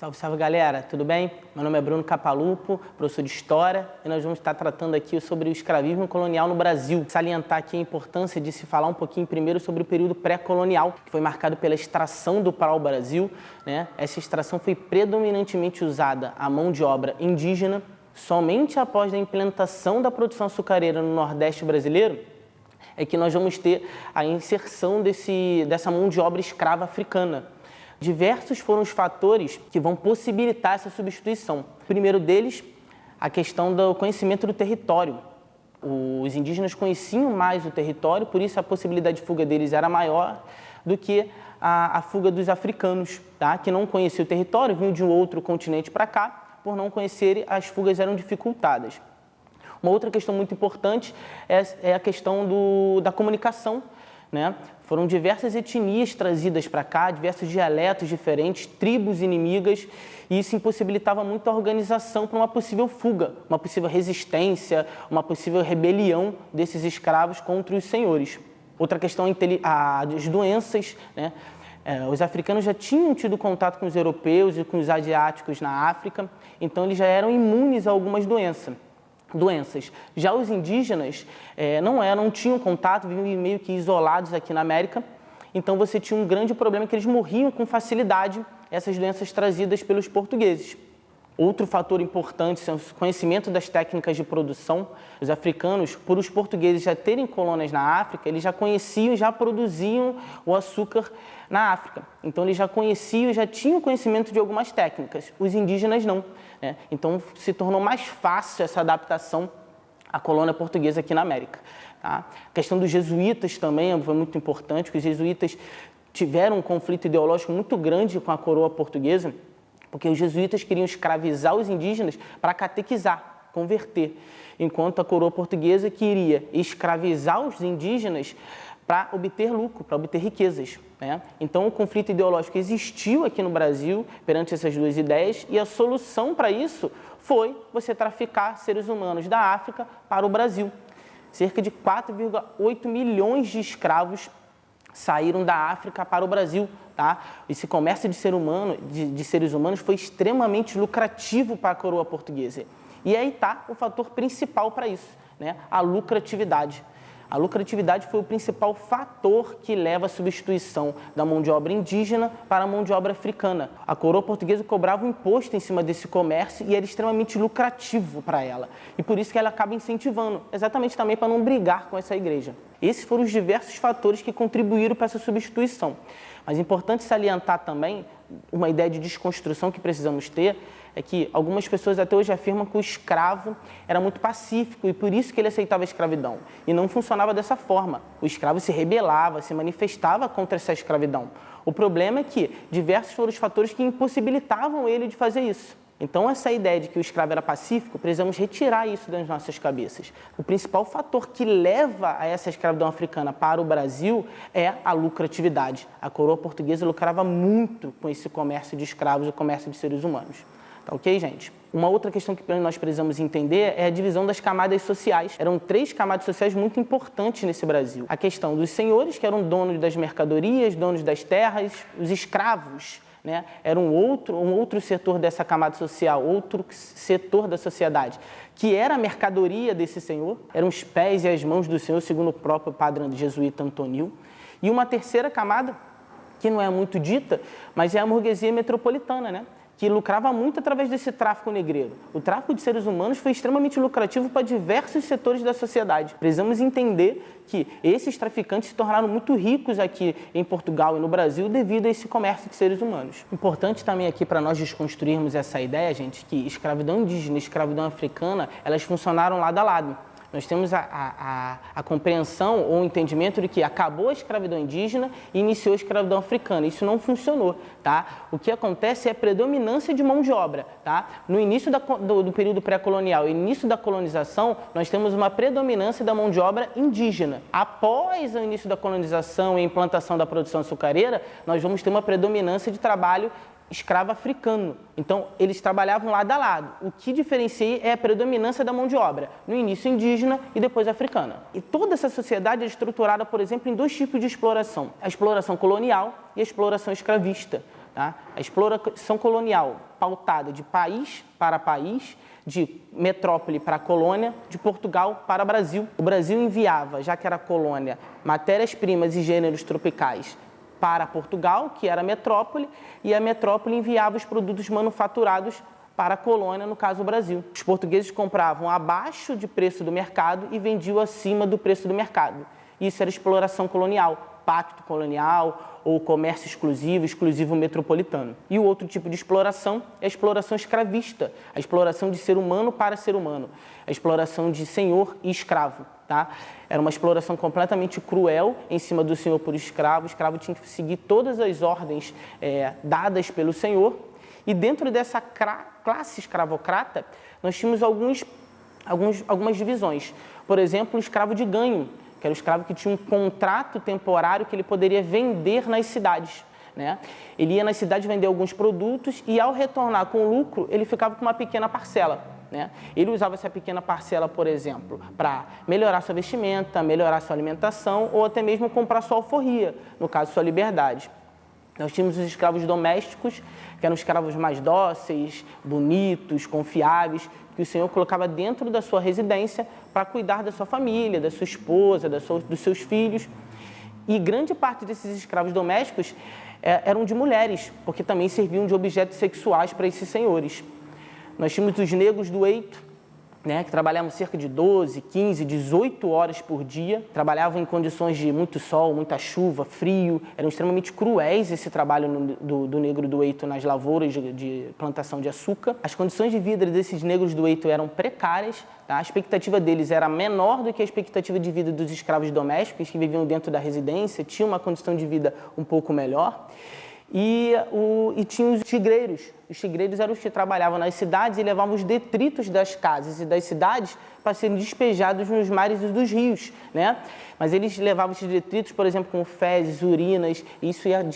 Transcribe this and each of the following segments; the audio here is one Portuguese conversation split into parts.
Salve, salve galera, tudo bem? Meu nome é Bruno Capalupo, professor de História, e nós vamos estar tratando aqui sobre o escravismo colonial no Brasil. Salientar aqui a importância de se falar um pouquinho primeiro sobre o período pré-colonial, que foi marcado pela extração do pau-brasil, né? Essa extração foi predominantemente usada a mão de obra indígena. Somente após a implantação da produção açucareira no Nordeste brasileiro é que nós vamos ter a inserção dessa mão de obra escrava africana. Diversos foram os fatores que vão possibilitar essa substituição. O primeiro deles, a questão do conhecimento do território. Os indígenas conheciam mais o território, por isso a possibilidade de fuga deles era maior do que a fuga dos africanos, tá? Que não conheciam o território, vinham de um outro continente para cá, por não conhecerem, as fugas eram dificultadas. Uma outra questão muito importante é a questão da comunicação, né? Foram diversas etnias trazidas para cá, diversos dialetos diferentes, tribos inimigas, e isso impossibilitava muito a organização para uma possível fuga, uma possível resistência, uma possível rebelião desses escravos contra os senhores. Outra questão é as doenças, né? Os africanos já tinham tido contato com os europeus e com os asiáticos na África, então eles já eram imunes a algumas doenças. Já os indígenas não tinham contato, viviam meio que isolados aqui na América, então você tinha um grande problema que eles morriam com facilidade, essas doenças trazidas pelos portugueses. Outro fator importante é o conhecimento das técnicas de produção. Os africanos, por os portugueses já terem colônias na África, eles já conheciam e já produziam o açúcar na África. Então eles já conheciam e já tinham conhecimento de algumas técnicas. Os indígenas não, né? Então se tornou mais fácil essa adaptação à colônia portuguesa aqui na América, tá? A questão dos jesuítas também foi muito importante, porque os jesuítas tiveram um conflito ideológico muito grande com a coroa portuguesa, porque os jesuítas queriam escravizar os indígenas para catequizar, converter, enquanto a coroa portuguesa queria escravizar os indígenas para obter lucro, para obter riquezas, né? Então o conflito ideológico existiu aqui no Brasil perante essas duas ideias, e a solução para isso foi você traficar seres humanos da África para o Brasil. Cerca de 4,8 milhões de escravos saíram da África para o Brasil, tá? Esse comércio de seres humanos foi extremamente lucrativo para a coroa portuguesa. E aí está o fator principal para isso, né? A lucratividade. A lucratividade foi o principal fator que leva à substituição da mão de obra indígena para a mão de obra africana. A coroa portuguesa cobrava um imposto em cima desse comércio e era extremamente lucrativo para ela. E por isso que ela acaba incentivando, exatamente também para não brigar com essa igreja. Esses foram os diversos fatores que contribuíram para essa substituição. Mas é importante salientar também uma ideia de desconstrução que precisamos ter, é que algumas pessoas até hoje afirmam que o escravo era muito pacífico e por isso que ele aceitava a escravidão. E não funcionava dessa forma. O escravo se rebelava, se manifestava contra essa escravidão. O problema é que diversos foram os fatores que impossibilitavam ele de fazer isso. Então, essa ideia de que o escravo era pacífico, precisamos retirar isso das nossas cabeças. O principal fator que leva a essa escravidão africana para o Brasil é a lucratividade. A coroa portuguesa lucrava muito com esse comércio de escravos e o comércio de seres humanos. Tá ok, gente? Uma outra questão que nós precisamos entender é a divisão das camadas sociais. Eram 3 camadas sociais muito importantes nesse Brasil. A questão dos senhores, que eram donos das mercadorias, donos das terras, os escravos, né? Era um outro setor dessa camada social, outro setor da sociedade, que era a mercadoria desse senhor, eram os pés e as mãos do senhor, segundo o próprio padre jesuíta Antonil. E uma terceira camada, que não é muito dita, mas é a burguesia metropolitana, né? Que lucrava muito através desse tráfico negreiro. O tráfico de seres humanos foi extremamente lucrativo para diversos setores da sociedade. Precisamos entender que esses traficantes se tornaram muito ricos aqui em Portugal e no Brasil devido a esse comércio de seres humanos. Importante também aqui para nós desconstruirmos essa ideia, gente, que escravidão indígena e escravidão africana, elas funcionaram lado a lado. Nós temos a compreensão ou o entendimento de que acabou a escravidão indígena e iniciou a escravidão africana. Isso não funcionou, tá? O que acontece é a predominância de mão de obra, tá? No início do período pré-colonial e início da colonização, nós temos uma predominância da mão de obra indígena. Após o início da colonização e a implantação da produção açucareira, nós vamos ter uma predominância de trabalho escravo africano. Então, eles trabalhavam lado a lado. O que diferencia é a predominância da mão de obra, no início indígena e depois africana. E toda essa sociedade é estruturada, por exemplo, em 2 tipos de exploração. A exploração colonial e a exploração escravista. Tá? A exploração colonial pautada de país para país, de metrópole para colônia, de Portugal para Brasil. O Brasil enviava, já que era colônia, matérias-primas e gêneros tropicais para Portugal, que era metrópole, e a metrópole enviava os produtos manufaturados para a colônia, no caso o Brasil. Os portugueses compravam abaixo de preço do mercado e vendiam acima do preço do mercado. Isso era exploração colonial, pacto colonial ou comércio exclusivo metropolitano. E o outro tipo de exploração é a exploração escravista, a exploração de ser humano para ser humano, a exploração de senhor e escravo. Tá? Era uma exploração completamente cruel em cima do senhor por escravo. O escravo tinha que seguir todas as ordens dadas pelo senhor. E dentro dessa classe escravocrata, nós tínhamos algumas divisões. Por exemplo, o escravo de ganho, que era o escravo que tinha um contrato temporário que ele poderia vender nas cidades. Né? Ele ia nas cidades vender alguns produtos e, ao retornar com lucro, ele ficava com uma pequena parcela. Né? Ele usava essa pequena parcela, por exemplo, para melhorar sua vestimenta, melhorar sua alimentação ou até mesmo comprar sua alforria, no caso, sua liberdade. Nós tínhamos os escravos domésticos, que eram escravos mais dóceis, bonitos, confiáveis, que o senhor colocava dentro da sua residência para cuidar da sua família, da sua esposa, dos seus filhos. E grande parte desses escravos domésticos eram de mulheres, porque também serviam de objetos sexuais para esses senhores. Nós tínhamos os negros do eito, né, que trabalhavam cerca de 12, 15, 18 horas por dia, trabalhavam em condições de muito sol, muita chuva, frio, eram extremamente cruéis esse trabalho do negro do eito nas lavouras de plantação de açúcar. As condições de vida desses negros do eito eram precárias, tá? A expectativa deles era menor do que a expectativa de vida dos escravos domésticos que viviam dentro da residência, tinham uma condição de vida um pouco melhor. E tinha os tigreiros. Os tigreiros eram os que trabalhavam nas cidades e levavam os detritos das casas e das cidades para serem despejados nos mares e dos rios, né? Mas eles levavam esses detritos, por exemplo, com fezes, urinas, e isso ia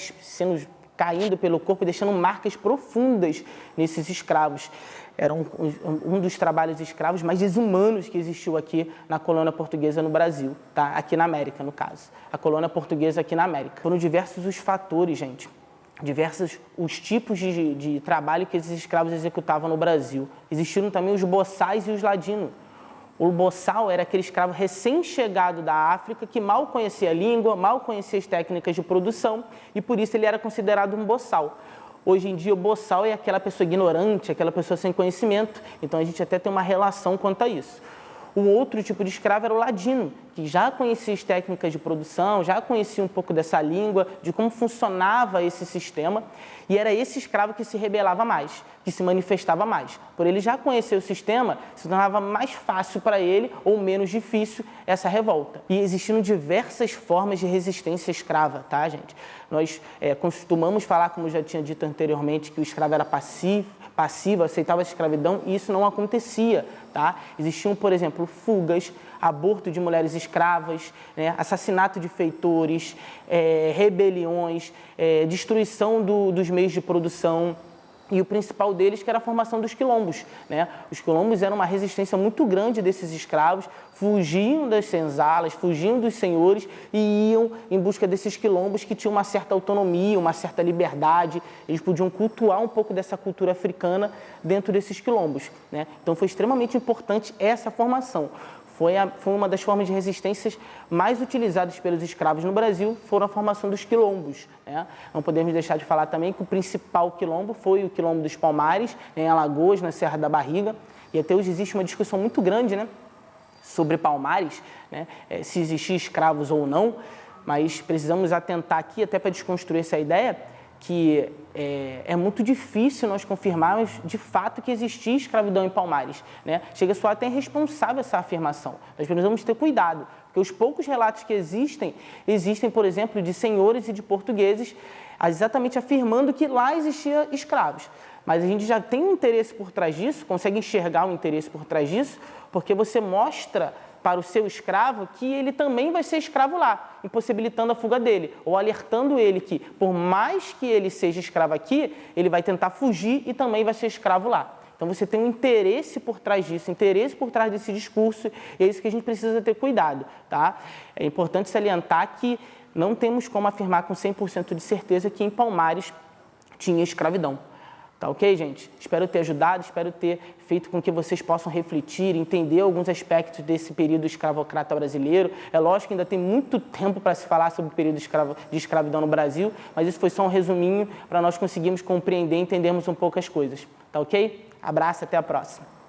caindo pelo corpo e deixando marcas profundas nesses escravos. Era um dos trabalhos escravos mais desumanos que existiu aqui na colônia portuguesa no Brasil, tá? Aqui na América, no caso. A colônia portuguesa aqui na América. Foram diversos os fatores, gente. Diversos os tipos de trabalho que esses escravos executavam no Brasil. Existiram também os boçais e os ladinos. O boçal era aquele escravo recém-chegado da África que mal conhecia a língua, mal conhecia as técnicas de produção e por isso ele era considerado um boçal. Hoje em dia o boçal é aquela pessoa ignorante, aquela pessoa sem conhecimento, então a gente até tem uma relação quanto a isso. Um outro tipo de escravo era o ladino, que já conhecia as técnicas de produção, já conhecia um pouco dessa língua, de como funcionava esse sistema, e era esse escravo que se rebelava mais, que se manifestava mais. Por ele já conhecer o sistema, se tornava mais fácil para ele, ou menos difícil, essa revolta. E existiam diversas formas de resistência escrava, tá, gente? Nós costumamos falar, como já tinha dito anteriormente, que o escravo era passivo, aceitava a escravidão, e isso não acontecia, tá? Existiam, por exemplo, fugas, aborto de mulheres escravas, né? Assassinato de feitores, rebeliões, destruição dos meios de produção, e o principal deles que era a formação dos quilombos, né? Os quilombos eram uma resistência muito grande desses escravos, fugiam das senzalas, fugiam dos senhores e iam em busca desses quilombos que tinham uma certa autonomia, uma certa liberdade, eles podiam cultuar um pouco dessa cultura africana dentro desses quilombos, né? Então foi extremamente importante essa formação. Foi uma das formas de resistências mais utilizadas pelos escravos no Brasil, foram a formação dos quilombos, né? Não podemos deixar de falar também que o principal quilombo foi o quilombo dos Palmares, em Alagoas, na Serra da Barriga, e até hoje existe uma discussão muito grande, né, sobre Palmares, né, se existiam escravos ou não, mas precisamos atentar aqui, até para desconstruir essa ideia, que é muito difícil nós confirmarmos de fato que existia escravidão em Palmares, né? Chega a soar até irresponsável essa afirmação. Nós precisamos ter cuidado, porque os poucos relatos que existem, por exemplo, de senhores e de portugueses, exatamente afirmando que lá existia escravos. Mas a gente já tem um interesse por trás disso, consegue enxergar um interesse por trás disso, porque você mostra para o seu escravo que ele também vai ser escravo lá, impossibilitando a fuga dele, ou alertando ele que, por mais que ele seja escravo aqui, ele vai tentar fugir e também vai ser escravo lá. Então você tem um interesse por trás disso, interesse por trás desse discurso, e é isso que a gente precisa ter cuidado, tá? É importante salientar que não temos como afirmar com 100% de certeza que em Palmares tinha escravidão. Tá ok, gente? Espero ter ajudado, espero ter feito com que vocês possam refletir, entender alguns aspectos desse período escravocrata brasileiro. É lógico que ainda tem muito tempo para se falar sobre o período de escravidão no Brasil, mas isso foi só um resuminho para nós conseguirmos compreender e entendermos um pouco as coisas. Tá ok? Abraço, até a próxima.